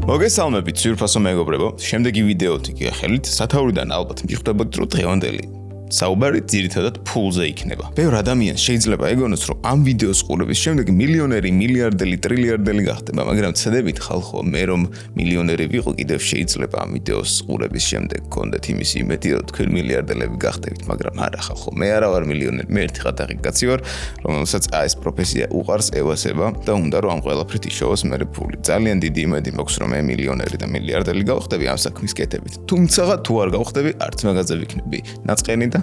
მოგესალმებით ძვირფასო მეგობრებო, შემდეგი ვიდეოთი გიახელით, სათაურიდან ალბათ მიხვდებოდით, რომ დღევანდელი საუბარი ძირითადად ფულზე იქნება. ბევრ ადამიანს შეიძლება ეგონოს, რომ ამ ვიდეოს ყურების შემდეგ მილიონერი, მილიარდელი, ტრილიარდელი გახდება, მაგრამ ცდებით ხალხო, მე რომ მილიონერი ვიყო, კიდევ შეიძლება ამ ვიდეოს ყურების შემდეგ გქონდეთ იმისი იმედი, რომ თქვენ მილიარდელები გახდებით, მაგრამ არა ხალხო, მე არა ვარ მილიონერი, მე ერთი ხათაღი კაცი ვარ, რომელსაც ეს პროფესია უყარს ევასება და უნდა რომ ამ ყველაფრით იშოვოს მერე ფული. ძალიან დიდი იმედი მაქვს, რომ მე მილიონერი და მილიარდელი გავხდები ამ საქმის კეთებით. თუმცა თუ არ გავხდები, არც მაგაზე ვიქნები ნაწყენი და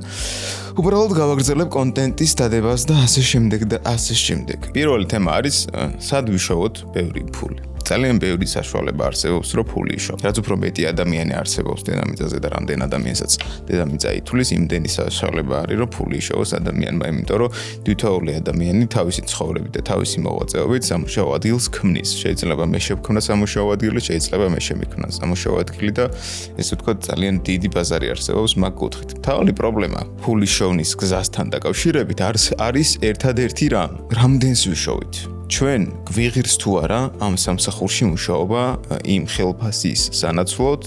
უბრალოდ გავაგრძელებ კონტენტის დადებას და ასე შემდეგ და ასე შემდეგ. პირველი თემა არის სად ვიშოვოთ ბევრი ფული. ძალიან ბევრი საშუალება არსებობს, რომ ფული იშოვოს. რაც უფრო მეტი ადამიანი არსებობს დედამიწაზე და რამდენ ადამიანსაც დედამიწა ითვლის, იმდენი საშუალება არის, რომ ფული იშოვოს ადამიანმა, იმიტომ რომ თითოეული ადამიანი თავისი ცხოვრებით და თავისი მოღვაწეობით სამუშაო ადგილს ქმნის. შეიძლება მე შევქმნა სამუშაო ადგილი, შეიძლება მე შემიქმნა სამუშაო ადგილი და ესე ვთქვათ, ძალიან დიდი ბაზარი არსებობს მაგ კუთხით. თავი პრობლემა ფულის შოვნის გზასთან დაკავშირებით არის ერთადერთი რამ, რამდენს ვიშოვით. ჩვენ გვიღირს თუ არა ამ სამსახურში მუშაობა იმ ხელფასის სანაცვლოდ,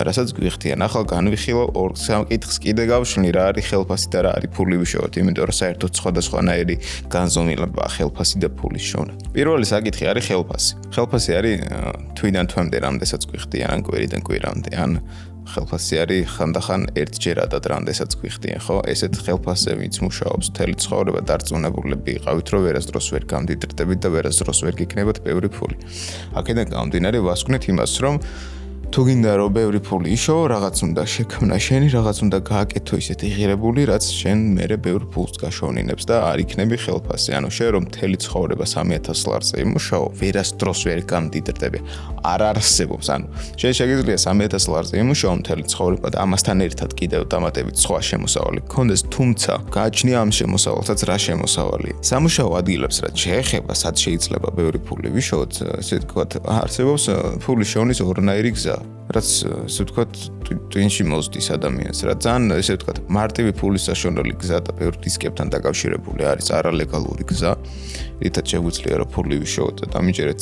რასაც გვიხდიან. ახლა განვიხილო 2-3 კითხს კიდე გავშლი, რა არის ხელფასი და რა არის ფული ვიშოვოთ, იმიტომ რომ საერთოდ სხვადასხვანაირი განზომილებაა ხელფასი და ფულის შოვნა. პირველი საკითხი არის ხელფასი. ხელფასი არის თვიდან თვემდე რამდესაც გვიხდიან, ან კვირიდან კვირამდე, ან ხელფასი არის ხანდახან ერთჯერადად რამდესაც გვიხდიან, ხო? ესეთ ხელფასზე ვინც მუშაობს მთელი ცხოვრება დარწმუნებულები იყავით, რომ ვერასდროს ვერ გამდიდრდებით და ვერასდროს ვერ გიქნებათ ბევრი ფული. აქედან გამომდინარე ვასკვნეთ იმას, რომ თუ გინდა რომ ბევრი ფული იშოვო, რაღაც უნდა შექმნა შენი, რაღაც უნდა გააკეთო ისეთი ღირებული, რაც შენ მერე ბევრ ფულს გაშოვნინებს და არ იქნები ხელფასი. ანუ შენ რომ მთელი ცხოვრება 3000 ლარზე იმუშაო, ვერასდროს ვერ გამდიდრდები. არ არსებობს, ანუ შენ შეგიძლია 3000 ლარზე იმუშაო მთელი ცხოვრება და ამასთან ერთად კიდევ დამატებით სხვა შემოსავალი გქონდეს, თუმცა გააჩნია ამ შემოსავალსაც რა შემოსავალია. სამუშაო ადგილებს რაც შეეხება, სად შეიძლება ბევრი ფული ვიშოვოთ, ესე ვთქვათ, არსებობს ფულის შოვნის ორნაირი გზა. რაც ესე ვთქვათ ტვინში მოზდის ადამიანს, რა ძალიან ესე ვთქვათ მარტივი ფულის საშუალებელი გზა და ბევრ რისკებთან დაკავშირებული არის არალეგალური გზა, რითაც შეგვიძლია რომ ფული ვიშოვოთ და დამიჯერეთ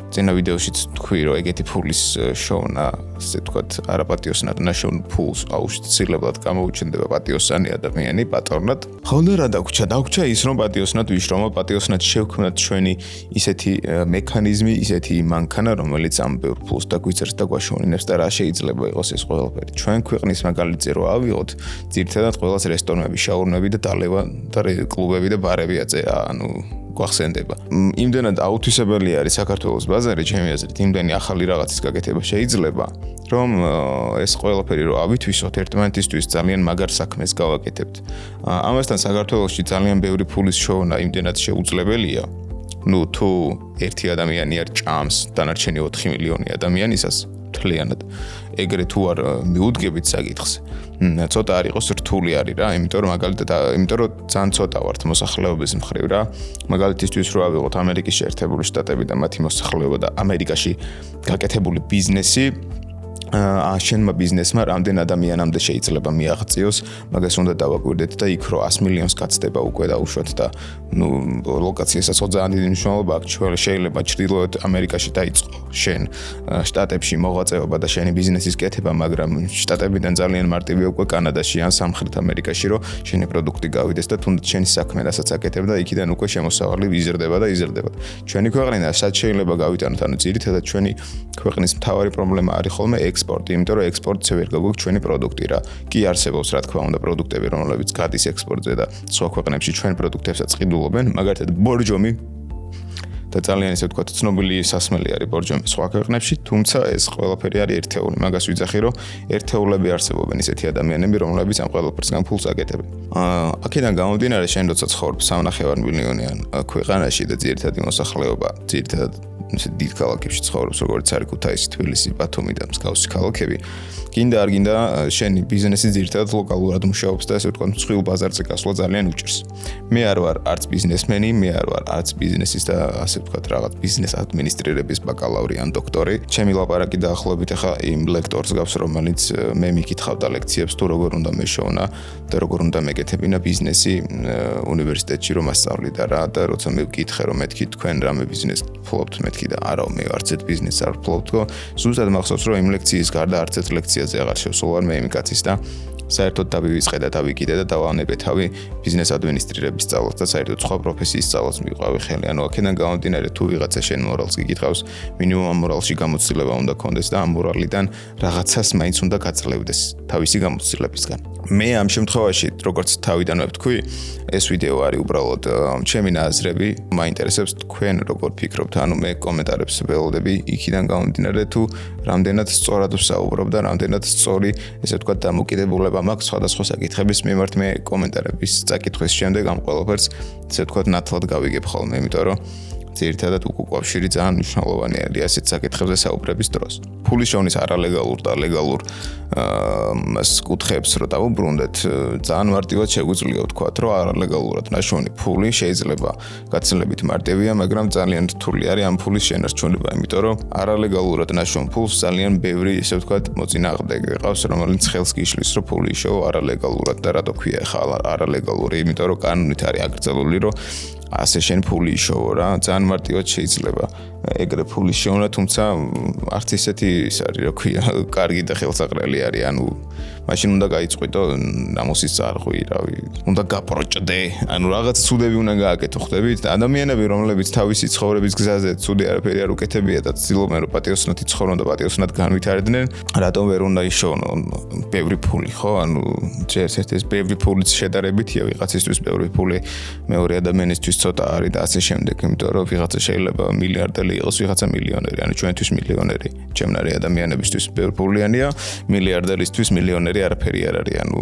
წინა ვიდეოშიც თქვი რომ ეგეთი ფულის შოვნა, ესე ვთქვათ არაპატიოსნად ნაშოვნ ფულს აუცილებლად გამოუჩნდება პატიოსანი ადამიანი პატრონად. ხოლმე რა დაგვრჩა ის რომ პატიოსნად ვიშრომოთ, პატიოსნად შევქმნათ ჩვენი ისეთი მექანიზმი, ისეთი მანქანა, რომელიც ამ ბევრ ფულს დაგვიწერს და გვაშოვნინებს და რა შეიძლება იყოს ეს ყველაფერი. ჩვენ ქვეყნის მაგალითზე რო ავიღოთ, ძირითადად ყველას რესტორნები, შაურმები და დალევა და კლუბები და ბარები აწერა, ანუ გვახსენდება. იმდენად აუთვისებელი არის საქართველოს ბაზარი, ჩემი აზრით, იმდენი ახალი რაღაცის გაკეთება შეიძლება, რომ ეს ყველაფერი რო ავითვისოთ ერთმანეთისთვის ძალიან მაგარ საქმეს გავაკეთებთ. ამასთან საქართველოში ძალიან ბევრი ფულის შოვნა იმდენად შეუძლებელია. ნუ თუ ერთი ადამიანი არ ჭამს დანარჩენი 4 მილიონი ადამიანისას მთლიანად, ეგრე თუ არ მიუდგებით საკითხს, ცოტა არ იყოს რთული არის რა, იმიტომ რომ ძალიან ცოტა ვართ მოსახლეობის მხრივ რა. მაგალითისთვის რო ავიღოთ ამერიკის შეერთებული შტატები და მათი მოსახლეობა და ამერიკაში გაკეთებული ბიზნესი, შენმა ბიზნესმა რამდენ ადამიანამდე შეიძლება მიაღწიოს, მაგას უნდა დავაკვირდეთ და იქ რო 100 მილიონს გაცდება უკვე დაუშვათ და ლოკაციასაც ძალიან დიდი მნიშვნელობა აქვს. შეიძლება ჩრდილოეთ ამერიკაში დაიწყო შენ შტატებში მოღვაწეობა და შენი ბიზნესის კეთება, მაგრამ შტატებიდან ძალიან მარტივია უკვე კანადაში ან სამხრეთ ამერიკაში რო შენი პროდუქტი გავიდეს და თუნდაც შენი საქმე რასაც აკეთებ და იქიდან უკვე შემოსავალი იზრდება და იზრდება. ჩვენი ქვეყანა სად შეიძლება გავიტანოთ, ანუ ძირითადად ჩვენი ქვეყნის მთავარი პრობლემა არის ხოლმე ექსპორტი, იმიტომ რომ ექსპორტზე ვერ გაგვაქვს ჩვენი პროდუქტი რა. კი არსებობს რა თქმა უნდა პროდუქტები, რომლებიც გადის ექსპორტზე და სხვა ქვეყნებში ჩვენ პროდუქტებსაც ყიდულობენ, მაგალითად ბორჯომი და ძალიან ესე ვთქვათ ცნობილი სასმელი არის ბორჯომი სხვა ქვეყნებში, თუმცა ეს ყველაფერი არის ერთეული. მაგას ვიძახი, რომ ერთეულები არსებობენ ისეთი ადამიანები, რომლებიც ამ ყველაფერსგან ფულს აკეთებენ. აქედან გამომდინარე, შენ როცა ცხოვრობ 3.5 მილიონიან ქვეყანაში და ძირითადი მოსახლეობა, ძირითადად ისე დიდ ქალაქებში ცხოვრობს, როგორც არის ქუთაისი, თბილისი, ბათუმი და მსგავსი ქალაქები. გინდა არ გინდა, შენი ბიზნესი ძირითადად ლოკალურად მუშაობს და ესე ვთქვათ, მსხვილ ბაზარზე გასვლა ძალიან უჭირს. მე არ ვარ არც ბიზნესმენი, მე არ ვარ არც ბიზნესის და ასე ასე ვთქვათ, რაღაც ბიზნეს ადმინისტრირების ბაკალავრი ან დოქტორი. ჩემი ლაპარაკი დაახლოებით ახლა იმ ლექტორს გავს, რომელიც მე მიკითხავდა ლექციებს თუ როგორ უნდა მეშოვნა და როგორ უნდა მეკეთებინა ბიზნესი უნივერსიტეტში რომ ასწავლიდა რა და როცა მე ვკითხე რომ მეთქი თქვენ რამე ბიზნეს ფლობთ მეთქი და არა მე არც ერთ ბიზნესს არ ფლობთო ზუსტად მახსოვს რომ იმ ლექციის გარდა არც ერთ ლექციაზე აღარ შევსულვარ მე იმ კაცის და საერთოდ დავივიწყე და დავიკიდე და დავანებე თავი ბიზნეს ადმინისტრირების სწავლას და საერთოდ სხვა პროფესიის სწავლას მივყავი ხელი. ანუ აქედან გამომდინარე თუ ვიღაცა შენ მორალს გიკითხავს, მინიმუმ ამ მორალში გამოცდილება უნდა კონდეს და ამ მორალიდან რაღაცას მაინც უნდა გაწლევდეს თავისი გამოცდილებისგან. მე ამ შემთხვევაში, როგორც თავიდანვე ვთქვი, ეს ვიდეო არის უბრალოდ ჩემი ნაზრები, მაინტერესებს თქვენ როგორ ფიქრობთ, ანუ მე კომენტარებს ველოდები იქიდან გამომდინარე თუ რამდენად სწორად ვსაუბრობ და რამდენად სწორი, ესე ვთქვათ, დამოკიდებულება მაქვს სხვადასხვა საკითხების მიმართ მე კომენტარების წაკითხვის შემდეგ ამ ყველაფერს, ესე ვთქვათ, ნათლად გავიგებ ხოლმე, იმიტომ რომ ძირითადად უკავშირი ძალიან მნიშვნელოვანია ასეთ საკითხებზე საუბრების დროს. ფულის შოვნის არალეგალურ და ლეგალურ კუთხეებს რო დავუბრუნდეთ, ძალიან მარტივად შეგვიძლია ვთქვათ, რომ არალეგალურად ნაშოვნი ფული შეიძლება გაცილებით მარტივია, მაგრამ ძალიან რთული არის ამ ფულის შენარჩუნება, იმიტომ რომ არალეგალურად ნაშონ ფულს ძალიან ბევრი, ესე ვთქვათ, მოწინააღმდეგე ყავს, რომელიც ხელს გიშლის, რომ ფული იშოვო არალეგალურად და რატო ქვია ხა არალეგალური, იმიტომ რომ კანონით არის აკრძალული, რომ ასე შენ ფული იშოვო რა, ძალიან მარტივად შეიძლება ეგრე ფული შევნა, თუმცა არც ისეთი ის არის, რა ქვია, კარგი და ხელსაყრელი არის, ანუ მაშინ უნდა გაიწყვიტო ნამოსის წარღვი, რავი, უნდა გაპროჭდე, ანუ რაღაც ცუდები უნდა გააკეთო, ხვდებით? ადამიანები, რომლებიც თავისი ცხოვრების გზაზე ცუდი არაფერი არ უკეთებია და ცდილობენ რომ პატიოსნად იცხოვრონ და პატიოსნად განვითარდნენ, რატომ ვერ უნდა იშოვნონ ბევრი ფული, ხო? ანუ ჯერ ეს ბევრი ფულიც შედარებითია ვიღაცისთვის ბევრი ფული მეორე ადამიანისთვის ცოტა არის და ასე შემდეგ, იმიტომ რომ ვიღაცა შეიძლება მილიარდელი იყოს, ვიღაცა მილიონერი, ანუ ჩვენთვის მილიონერი, ჩემნარი ადამიანებისთვის ბევრი ფულიანია, მილიარდელისთვის მილიონერი არაფერი არ არის, ანუ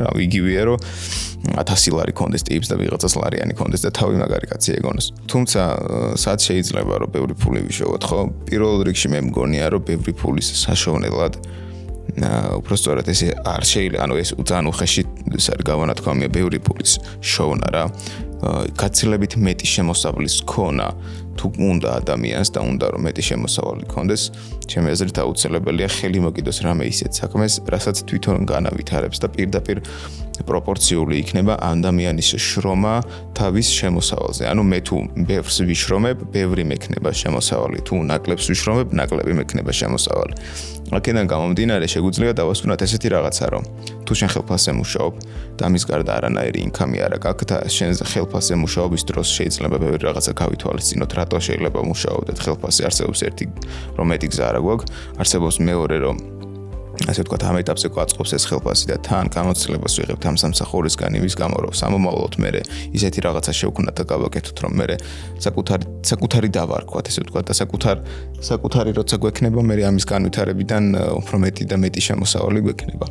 რა იგივეა რომ 1000 ლარი კონდეს ტიპს და ვიღაცას ლარიანი კონდეს და თავი მაგარი კაცი ეგონოს. თუმცა სად შეიძლება რომ ბევრი ფული ვიშოვოთ, ხო? პირველ რიგში მე მგონია რომ ბევრი ფულის საშოვნელად უბრალოდ ესე არ შეიძლება, ანუ ეს ძალიან უხეში ეს არის გავანათქვამია ბევრი ფულის შოვნა რა. გაცილებით მეტი შემოსავლის ქონა თუ უნდა ადამიანს და უნდა რომ მეტი შემოსავალი ქონდეს, ჩემი აზრით აუცილებელია ხელი მოკიდოს რამე ისეთ საქმეს, რასაც თვითონ განავითარებს და პირდაპირ პროპორციული იქნება ადამიანის შრომა თავის შემოსავალზე. ანუ მე თუ ბევრს ვიშრომებ, ბევრი მექნება შემოსავალი, თუ ნაკლებს ვიშრომებ, ნაკლები მექნება შემოსავალი. აქედან გამომდინარე შეგვიძლია დავასკვნათ ესეთი რაღაცა, რომ თუ შენ ხელფასზე მუშაობ და ამის გარდა არანაირი ინკამი არ აქვს და შენ ხელფასზე მუშაობის დროს შეიძლება ბევრი რაღაცა გავითვალისწინოთ, რატო შეიძლება მუშაობ და ხელფასზე არსებობს ერთი რომ მეტი გზა არ აქვს, არსებობს მეორე რომ ასე ვთქვათ, ამ ეტაპზე გვაწყობს ეს ხელფასი და თან გამოცდილებას ვიღებთ ამ სამსახურისგან იმის გამო, რომ სამომავლოდ მე ისეთი რაღაცა შევქნათ და გავაკეთოთ, რომ მე საკუთარი დავარქვათ, ესე ვთქვათ და საკუთარი როცა გვექნება, მე ამის განვითარებიდან უფრო მეტი და მეტი შემოსავალი გვექნება.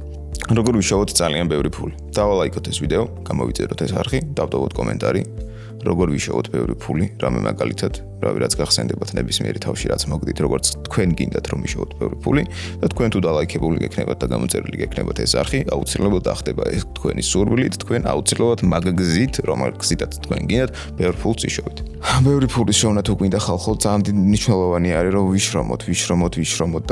როგორ ვიშოვოთ ძალიან ბევრი ფული? დავალაიქოთ ეს ვიდეო, გამოვიწეროთ ეს არხი, დავტოვოთ კომენტარი. როგორ ვიშოვოთ ბევრი ფული, რამე მაგალითად, რავი რაც გახსენდებათ ნებისმიერი თავში რაც მოგდით, როგორც თქვენ გინდათ რომ ვიშოვოთ ბევრი ფული და თქვენ თუ დალაიქებული გექნებათ და გამოწერილი გექნებათ ეს არხი, აუცილებლად ახდება ეს თქვენი სურვილით, თქვენ აუცილებლად მაგ გზით, რომელ გზითაც თქვენ გინდათ, ბევრი ფულს იშოვეთ. ბევრი ფულის შოვნა თუ გვინდა ხალხო, ძალიან მნიშვნელოვანი არის რომ ვიშრომოთ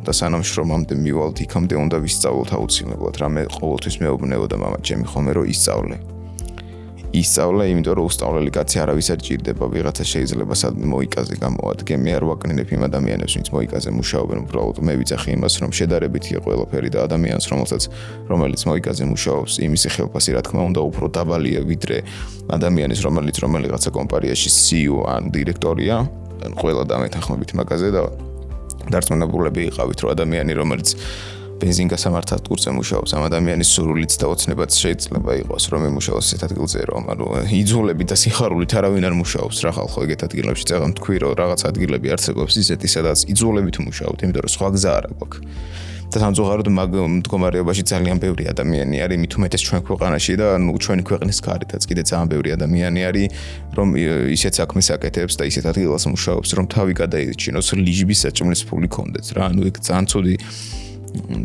და სანამ შრომამდე მივალთ, იქამდე უნდა ვისწავლოთ აუცილებლად, რამე ყოველთვის მეუბნებოდა მამა ჩემი ხოლმე რომ ისწავლე, იმიტომ რომ უსწავლელი კაცი არავის არ ჭირდება, ვიღაცა შეიძლება სადმე მოიკაზე გამოადგე, მე არ ვაკნინებ იმ ადამიანებს, ვინც მოიკაზე მუშაობენ, უბრალოდ მე ვიძახი იმას, რომ შედარებითია ყველაფერი და ადამიანს, რომელიც მოიკაზე მუშაობს, იმისი ხელფასი, რა თქმა უნდა, უფრო დაბალია ვიდრე ადამიანის, რომელიც რომელიღაცა კომპანიაში CEO ან დირექტორია, ან ყველა დამეთანხმებით მაგაზე და დარწმუნებულები იყავით, რომ ადამიანი, რომელიც ბენზინგასამართად კურსზე მუშაობს, ამ ადამიანის სურვილიც და ოცნებაც შეიძლება იყოს, რომ ემუშაოს ესეთ ადგილზე, რომ ანუ იძულებით და სიხარულით არავინ არ მუშაობს რა ხალხო ეგეთ ადგილებში, წეგან თქვი, რომ რაღაც ადგილები არსებობს ისეთი, სადაც იძულებით მუშაობთ, იმიტომ რომ სხვა გზა არ აქვს. და სამწუხაროდ მაგ მდგომარეობაში ძალიან ბევრი ადამიანი არის, მით უმეტეს ჩვენ ქვეყანაში და ანუ ჩვენი ქვეყნის გარეთაც კიდე ძალიან ბევრი ადამიანი არის, რომ ისეთ საქმეს აკეთებს და ისეთ ადგილას მუშაობს, რომ თავი გადაიჩინოს ლიჟბის საჭმლის ფული კონდეს რა, ანუ ეგ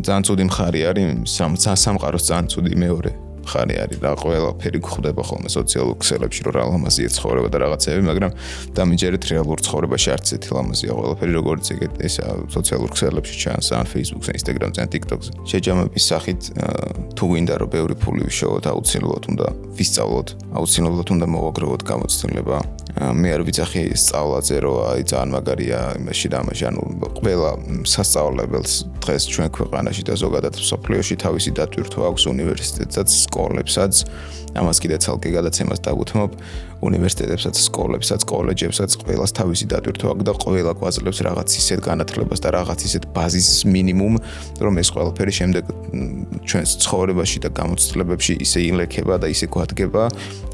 ძალიან ცუდი მხარი არის, სამყაროს ძალიან ცუდი მეორე ხარი არის რა ყველაფერი გვხვდება ხოლმე სოციალურ ქსელებში რომ რა ლამაზია ცხოვრება და რაღაცები, მაგრამ დამიჯერეთ რეალურ ცხოვრებაში არც ესეთი ლამაზია ყველაფერი, როგორც ეს სოციალურ ქსელებში ჩანს, ან Facebook-ზე, Instagram-ზე, ან TikTok-ზე. შეჯამების სახით თუ გვინდა რომ ბევრი ფული ვიშოვოთ, აუცილებლად უნდა ვისწავლოთ, აუცილებლად უნდა მოვაგროვოთ გამოცდილება. მე არ ვიცახი სწავლაზე რომ აი ძალიან მაგარია იმაში და ამაში, ანუ ყველა სასწავლებელს დღეს ჩვენ ქვეყანაში და ზოგადად მსოფლიოში თავისი დატვირთვა აქვს უნივერსიტეტსაც, სკოლებსაც, ამას კიდე ცალკე გადაცემას დავუთმობ, უნივერსიტეტებსაც, სკოლებსაც, კოლეჯებსაც, ყველას თავისი დატვირთვა აქვს და ყველა გვაძლევს რაღაც ისეთ განათლებას და რაღაც ისეთ ბაზისის მინიმუმ, რომ ეს ყველაფერი შემდეგ ჩვენს ცხოვრებაში და გამოცდილებებში ისე ილექება და ისე გვადგება,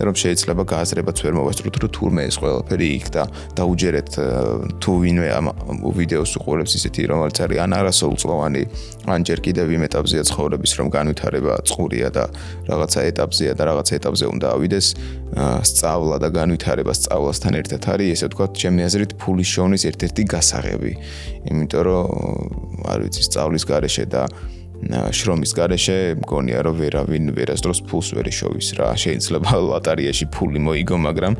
რომ შეიძლება გააზრებაც ვერ მოვასწროთ, რომ თურმე ეს ყველაფერი იქ და დაუჯერეთ თუ ვინმე ამ ვიდეოს უყურებს ისეთი, რომელიც არის ან არასოუწყლოვანი, ან ჯერ კიდევ იმ ეტაპზეა ცხოვრების, რომ განვითარება წყურია და რაღაცა ეტაპზეა და რაღაცა ეტაპზე უნდა ავიდეს, სწავლა და განვითარება სწავლასთან ერთად არის, ესე ვთქვათ, ჩემი აზრით, ფულის შოვნის ერთ-ერთი გასაღები. იმიტომ რომ არ ვიცი, სწავლის გარეშე და შრომის გარეშე მგონია რომ ვერავინ ვერასდროს ფულს ვერ იშოვის რა. შეიძლება ლოტარიაში ფული მოიგო, მაგრამ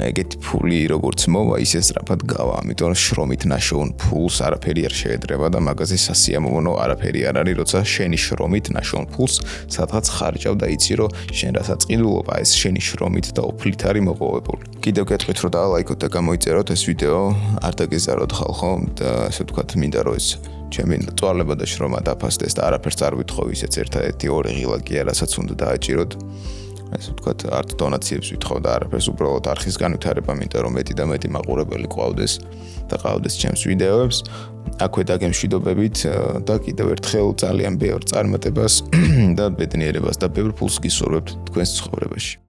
ეგეთი ფული როგორც მოვა, ისე სწრაფად გავა. ამიტომ შრომით ნაშოვნ ფულს არაფერი არ შეედრება და მაგაზე სასიამოვნო არაფერი არ არის, როცა შენი შრომით ნაშოვნ ფულს სადღაც ხარჯავ და იცი რომ შენ რასაც ყიდულობა ეს შენი შრომით და ოფლით არის მოპოვებული. კიდევ გეტყვით რომ დაალაიქოთ და გამოიწეროთ ეს ვიდეო, არ დაგეზაროთ ხალხო და ასე ვთქვათ, მინდა რომ ეს ჩემი წვალება და შრომა დაფასდეს და არაფერს არ ვითხოვ ისეც ერთადერთი ორი ღილაკია, რასაც უნდა დააჭიროთ. ასე ვთქვათ, არც დონაციებს ვითხოვ და არაფერს, უბრალოდ არხის განვითარება მინდა რომ მეტი და მეტი მაყურებელი ყავდეს და ყავდეს ჩემს ვიდეოებს. აქვე დაგემშვიდობებით და კიდევ ერთხელ ძალიან ბევრ წარმატებას და ბედნიერებას და ბევრ ფულს გისურვებთ თქვენს ცხოვრებაში.